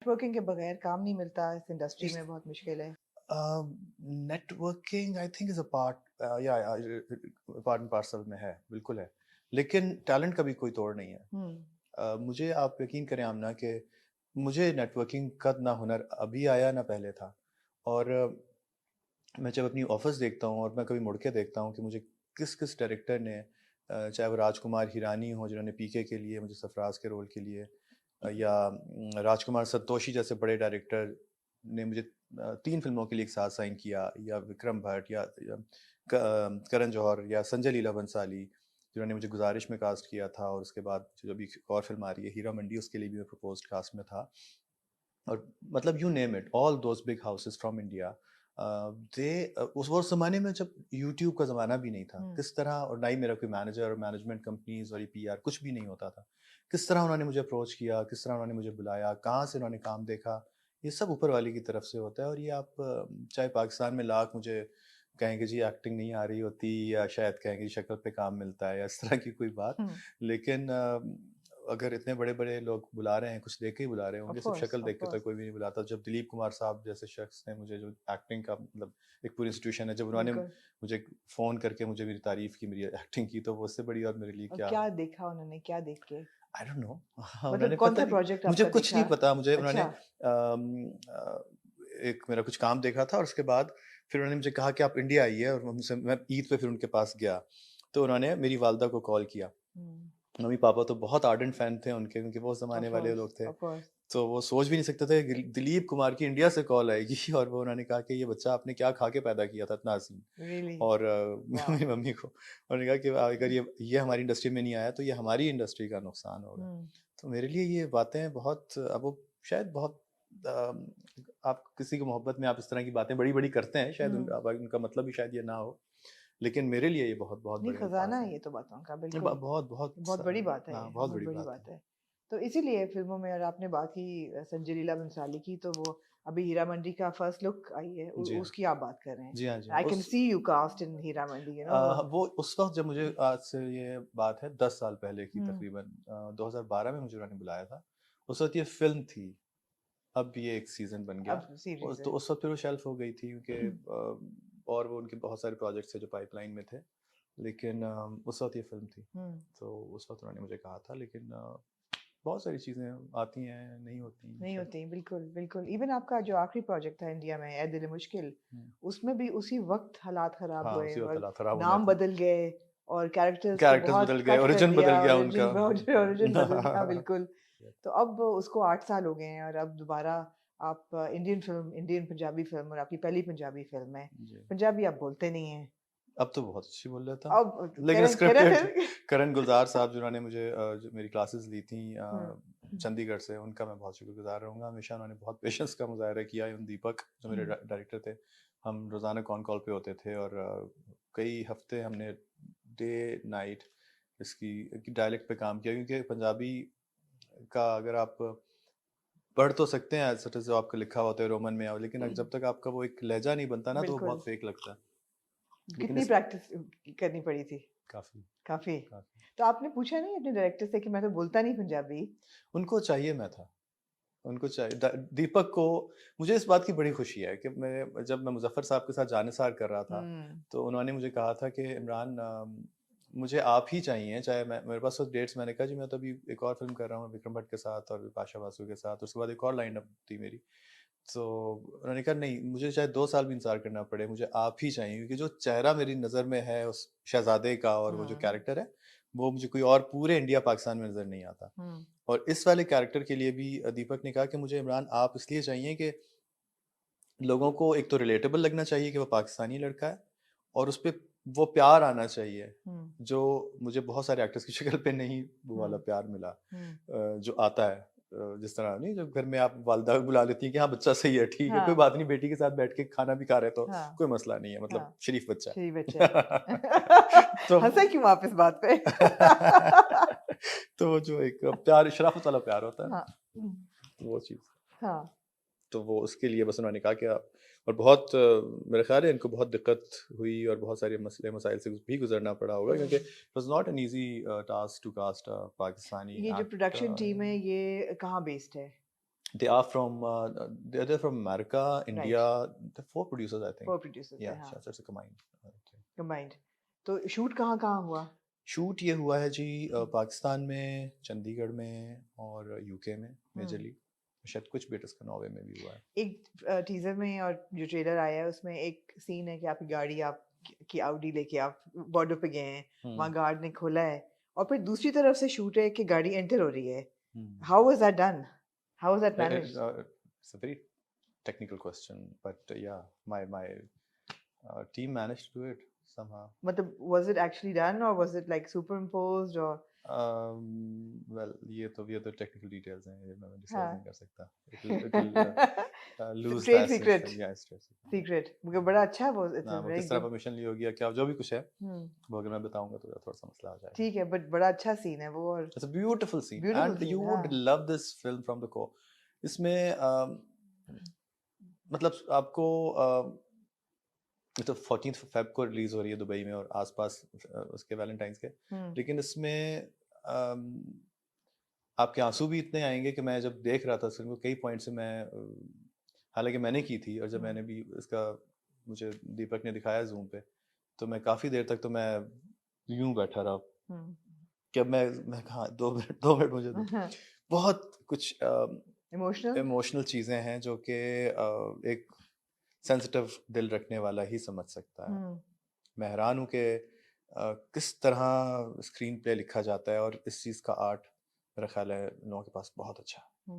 Networking के बगैर काम नहीं मिलता इस इंडस्ट्री में, बहुत मुश्किल है। Networking I think is a part या पार्ट एंड पार्सल में है, बिल्कुल है। लेकिन टैलेंट का भी कोई तोड़ नहीं है। हुँ, मुझे आप यकीन करें आमना कि मुझे नेटवर्किंग का ना हुनर अभी आया ना पहले था। और मैं जब अपनी ऑफिस देखता हूँ और मैं कभी मुड़ के देखता हूँ कि मुझे किस किस डायरेक्टर ने चाहे वो राजकुमार हिरानी हो जिन्होंने पीके के लिए मुझे सरफराज के रोल के लिए या राजकुमार संतोषी जैसे बड़े डायरेक्टर ने मुझे 3 फिल्मों के लिए एक साथ साइन किया, या विक्रम भट्ट या करण जौहर या संजय लीला भंसाली जिन्होंने मुझे गुज़ारिश में कास्ट किया था, और उसके बाद जो अभी एक और फ़िल्म आ रही है हीरा मंडी, उसके लिए भी मैं प्रपोज़्ड कास्ट में था। और मतलब you name it, all those big houses from India, उस वो ज़माने में जब यूट्यूब का ज़माना भी नहीं था, हुँ, किस तरह, और ना ही मेरा कोई मैनेजर और मैनेजमेंट कंपनीज़ और ये पीआर कुछ भी नहीं होता था। किस तरह उन्होंने मुझे अप्रोच किया, किस तरह उन्होंने मुझे बुलाया, कहाँ से उन्होंने काम देखा, ये सब ऊपर वाले की तरफ से होता है। और ये आप चाहे पाकिस्तान में लाख मुझे कहें कि जी एक्टिंग नहीं आ रही होती, या शायद कहें कि शक्ल पे काम मिलता है, या इस तरह की कोई बात। हुँ, लेकिन अगर इतने बड़े-बड़े लोग बुला रहे हैं, कुछ देख के ही बुला रहे होंगे, सिर्फ़ शक्ल ऑफ़ देख के तो कोर्स, कोई भी नहीं बुलाता। जब दिलीप कुमार साहब जैसे शख्स ने मुझे, जो एक्टिंग का मतलब एक पूरी इंस्टीट्यूशन है, जब उन्होंने बिल्कुल। मुझे फ़ोन करके मुझे मेरी तारीफ़ की, मेरी एक्टिंग की, तो वो उससे बड़ी और मेरे लिए और क्या। क्या देखा उन्होंने, क्या देख के? I don't know. मतलब उन्होंने पता कौन-सा नहीं, प्रोजेक्ट मुझे आपका कुछ नहीं देखा? पता। मुझे उन्होंने अच्छा, एक मेरा कुछ काम देखा था, और उसके बाद फिर उन्होंने मुझे कहा कि आप इंडिया आइए, और मैं ईद पे फिर उनके पास गया। तो उन्होंने मेरी वालदा को कॉल किया। हुँ, मम्मी-पापा तो बहुत आर्डेंट फ़ैन थे उनके, क्योंकि वो उस ज़माने वाले लोग थे। ऑफ़ कोर्स, तो वो सोच भी नहीं सकते थे कि दिलीप कुमार की इंडिया से कॉल आएगी और वो उन्होंने कहा कि ये बच्चा आपने क्या खा के पैदा किया था इतना हसीन। रियली? और वॉव! मेरी मम्मी को उन्होंने कहा कि अगर ये हमारी इंडस्ट्री में नहीं आया तो ये हमारी इंडस्ट्री का नुकसान होगा। हुँ, तो मेरे लिए ये बातें बहुत, अब वो शायद बहुत अम, आप किसी को मोहब्बत में आप इस तरह की बातें बड़ी-बड़ी करते हैं, शायद हुँ। अब उनका मतलब भी शायद ये ना हो। लेकिन मेरे लिए ये बहुत बहुत नहीं, बड़े खज़ाना अल्फाज है हैं। ये तो बातों का, ये बिल्कुल। बहुत बहुत बहुत बड़ी बात है हाँ, ये, बहुत बहुत बड़ी बड़ी बात है। बात है। तो इसीलिए फ़िल्मों में, और आपने बात की संजय लीला भंसाली की, तो वो अभी हीरा मंडी का फर्स्ट लुक आई है, उ जी हाँ। उसकी आप बात कर रहे हैं। जी हाँ, जी हाँ। I can see you cast in Heera Mandi, वो उस वक़्त जब मुझे, आज से ये बात है 10 साल पहले की हुँ, तकरीबन, 2012 में मुझे उन्होंने बुलाया था। उस वक़्त ये फ़िल्म थी, अब ये एक सीज़न बन गया। अब सीरीज़ तो है। उस वक़्त फिर वो शेल्फ़ हो गई थी, क्योंकि और वो उनके बहुत सारे प्रोजेक्ट्स थे जो पाइपलाइन में थे। लेकिन उस वक़्त ये फ़िल्म थी। हुँ, तो उस वक़्त उन्होंने मुझे कहा था, लेकिन बहुत सारी चीज़ें आती हैं, नहीं होती नहीं शायद। होती, बिल्कुल, बिल्कुल। इवन आपका जो आखिरी प्रोजेक्ट था इंडिया में, ए दिल ए मुश्किल, हुँ। उसमें भी उसी वक़्त हालात ख़राब हाँ, हुए उसी वक़्त और हालात ख़राब होने नाम थे। बदल गए और कैरेक्टर्स को कैरेक्टर्स बहुत बदल गए, कट कर ओरिजिन बदल दिया, गया उनका। ओरिजिन ओरिजिन बदल गया, बिल्कुल। तो अब उसको 8 साल हो गए हैं और अब दोबारा आप Indian film, Indian Punjabi film, और आपकी पहली पंजाबी फ़िल्म है। जी। पंजाबी आप बोलते नहीं हैं। अब तो बहुत अच्छी बोल लेता हूँ। अब लेकिन करें स्क्रिप्टेड फिर? करण गुलज़ार साहब जिन्होंने मुझे जो मेरी क्लासेस ली थी हुँ, चंडीगढ़ से, उनका मैं बहुत शुक्रगुज़ार रहूँगा। हमेशा उन्होंने बहुत पेशेंस का मुज़ाहिरा किया। एवं दीपक जो मेरे हुँ, डायरेक्टर थे, हम रोज़ाना कॉन कॉल पे होते थे, और कई हफ़्ते हमने डे नाइट इसकी डायलेक्ट पे काम किया, क्योंकि पंजाबी का अगर आप पढ़ तो सकते हैं एज़ इट इज़, जो आपका लिखा होता है रोमन में, लेकिन जब तक आपका वो एक लहज़ा नहीं बनता ना, तो वो बिल्कुल। बहुत फेक लगता है। लेकिन कितनी इस प्रैक्टिस करनी पड़ी थी? काफ़ी, काफ़ी। काफ़ी। तो आपने पूछा नहीं अपने डायरेक्टर से कि मैं तो बोलता नहीं पंजाबी? उनको चाहिए मैं था। उनको चाहिए दीपक को। मुझे इस बात की बड़ी खुशी है कि जब मैं मुज़फ़्फ़र साहब के साथ जानिसार कर रहा था, हुँ, तो उन्होंने मुझे कहा था कि इमरान, मुझे आप ही चाहिए, चाहे मैं, मेरे पास तो डेट्स, मैंने कहा जी मैं तो अभी एक और फ़िल्म कर रहा हूँ विक्रम भट्ट के साथ और बिपाशा बासु के साथ, उसके बाद एक और लाइन अप थी मेरी। तो उन्होंने कहा नहीं, मुझे चाहे 2 साल भी इंतज़ार करना पड़े, मुझे आप ही चाहिए, क्योंकि जो चेहरा मेरी नज़र में है उस शहज़ादे का, और वो जो हुँ, कैरेक्टर है, वो मुझे कोई और पूरे इंडिया पाकिस्तान में नज़र नहीं आता। हुँ, और इस वाले कैरेक्टर के लिए भी दीपक ने कहा कि मुझे इमरान आप इसलिए चाहिए कि लोगों को एक तो रिलेटेबल लगना चाहिए कि वो पाकिस्तानी लड़का है, और उसपे वो प्यार आना चाहिए, हुँ, जो मुझे बहुत सारे एक्टर्स की शक्ल पे नहीं वो वाला हुँ, प्यार मिला, हुँ। जो आता है। जिस तरह नहीं, जब घर में आप वालदा बुला लेती हैं कि हाँ बच्चा सही है, ठीक है, कोई हाँ, बात नहीं, बेटी के साथ बैठ के खाना भी खा रहे तो हाँ, कोई मसला नहीं है, मतलब हाँ। शरीफ बच्चा सही बच्चा है। है। तो हँसे क्यों आप इस बात पे? तो वो जो एक प्यार, शराफत वाला प्यार होता है ना, हाँ, हुँ, तो वो चीज़। हाँ। तो वो उसके लिए बस उन्होंने कहा कि आप, और बहुत मेरा ख़्याल है इनको बहुत दिक्कत हुई और बहुत सारे मसले मसाइल से भी गुज़रना पड़ा होगा, क्योंकि हुँ। It was not an easy task to cast a Pakistani ये जो प्रोडक्शन टीम है, एक्टर। ये कहाँ बेस्ड है? They are from they're from America, right India. The 4 producers, I think. 4 producers थे Yeah, हाँ so it's a combined. Combined तो shoot कहाँ कहाँ हुआ शूट ये हुआ है जी पाकिस्तान में, चंडीगढ़ में और यूके में मेजरली। शायद कुछ बेट इसका नॉर्वे में भी हुआ है। एक टीजर में और जो ट्रेलर आया है उसमें एक सीन है कि आपकी गाड़ी आप की आउडी लेके आप बॉर्डर पे गए हैं वहाँ गार्ड ने खोला है और फिर दूसरी तरफ से शूट है कि गाड़ी एंटर हो रही है how was that done how was that managed It's a very technical question, but yeah, my team managed to do it somehow. मतलब was it actually done or was it like superimposed or Well, ये तो technical details हैं, ये मैं disclose हाँ नहीं कर सकता। It will lose trade license, secret yeah, it's trade secret। Secret मुझे बड़ा अच्छा है वो इट्स ना अ वो वेरी किस तरह गुड परमिशन ली होगी या क्या जो भी कुछ है वो अगर मैं बताऊंगा तो थोड़ा सा मसला हो जाएगा। ठीक है बट बड़ा अच्छा सीन है वो और It's a beautiful scene beautiful and scene you हाँ would love this film from the core। इसमें मतलब आपको ये तो 14th फेब को रिलीज हो रही है दुबई में और आसपास उसके वैलेंटाइंस के, लेकिन इसमें आपके आंसू भी इतने आएंगे कि मैं जब देख रहा था फिल्म को कई पॉइंट से मैं हालांकि मैंने की थी और जब मैंने भी इसका मुझे दीपक ने दिखाया जूम पे तो मैं काफ़ी देर तक तो मैं यूं बैठा रहा कि अब मैं कहा 2 मिनट मुझे दो। बहुत कुछ इमोशनल चीज़ें हैं जो कि एक सेंसिटिव दिल रखने वाला ही समझ सकता है। मैं हैरान हूँ कि किस तरह स्क्रीन प्ले लिखा जाता है और इस चीज़ का आर्ट मेरा ख्याल है लोगों के पास बहुत अच्छा है।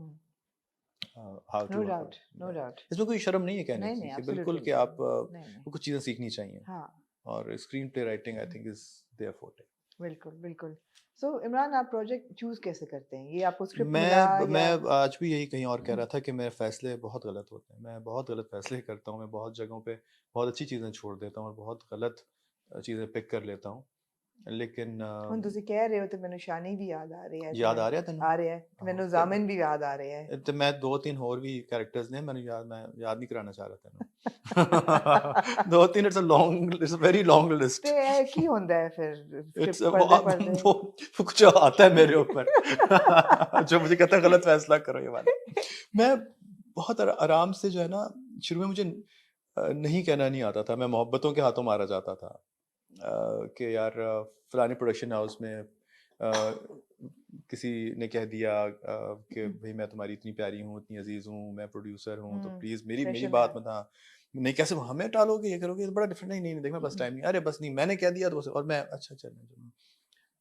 How no to doubt no doubt इसमें कोई शर्म नहीं है कहने नहीं की नहीं कि बिल्कुल एब्सोल्युटली कि आप नहीं कुछ चीज़ें सीखनी चाहिए हाँ और screen play writing I think is there forte. बिल्कुल बिल्कुल सो इमरान आप प्रोजेक्ट चूज कैसे करते हैं ये आपको स्क्रिप्ट मिला मैं या आज भी यही कहीं और कह रहा था कि मेरे फैसले बहुत गलत होते हैं। मैं बहुत गलत फैसले करता हूँ। मैं बहुत जगहों पे बहुत अच्छी चीज़ें छोड़ देता हूँ और बहुत गलत चीज़ें पिक कर लेता हूँ। लेकिन ਹੁਣ ਤੁਸੀਂ ਕਹਿ ਰਹੇ ਹੋ ਤੇ ਮੈਨੂੰ ਸ਼ਾਨੀ ਵੀ ਯਾਦ ਆ ਰਹੀ ਹੈ याद आ रहा है तेन ਆ ਰਿਹਾ ਹੈ ਮੈਨੂੰ ਜ਼ਾਮਨ भी याद आ रहे हैं ਤੇ ਮੈਂ 2-3 ਹੋਰ ਵੀ ਕੈਰੈਕਟਰਸ ਨੇ ਮੈਨੂੰ ਮੈਂ ਯਾਦ ਨਹੀਂ ਕਰਾਉਣਾ ਚਾਹ ਰਿਹਾ ਤੈਨੂੰ। 2-3 it's a very long list. ਤੇ ਇਹ ਕੀ ਹੁੰਦਾ ਹੈ फिर इट्स स्क्रिप्ट पढ़ते वो कुछ आता है मेरे ऊपर जो मुझे कहता है गलत फैसला करो ये वाला। मैं बहुत आराम से जो है ना शुरू में मुझे नहीं कहना नहीं आता था। मैं मोहब्बतों के हाथों मारा जाता था कि यार फलानी प्रोडक्शन हाउस में किसी ने कह दिया कि भाई मैं तुम्हारी इतनी प्यारी हूँ इतनी अजीज हूँ मैं प्रोड्यूसर हूँ तो प्लीज मेरी बात मत हाँ नहीं कैसे हमें टालोगे ये करोगे बड़ा डिफरेंट नहीं नहीं देख मैं बस टाइम नहीं अरे बस नहीं मैंने कह दिया तो और मैं अच्छा चल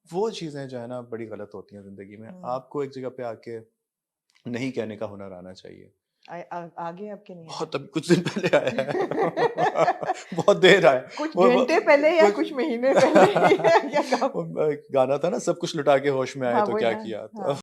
वो चीज़ें जो है ना बड़ी गलत होती हैं ज़िंदगी में। आपको एक जगह पे आके नहीं कहने का हुनर आना चाहिए। आगे आपके नहीं बहुत अभी कुछ दिन पहले आया है बहुत देर आया कुछ घंटे पहले या कुछ महीने पहले गाना था ना सब कुछ लुटा के होश में आए तो क्या किया।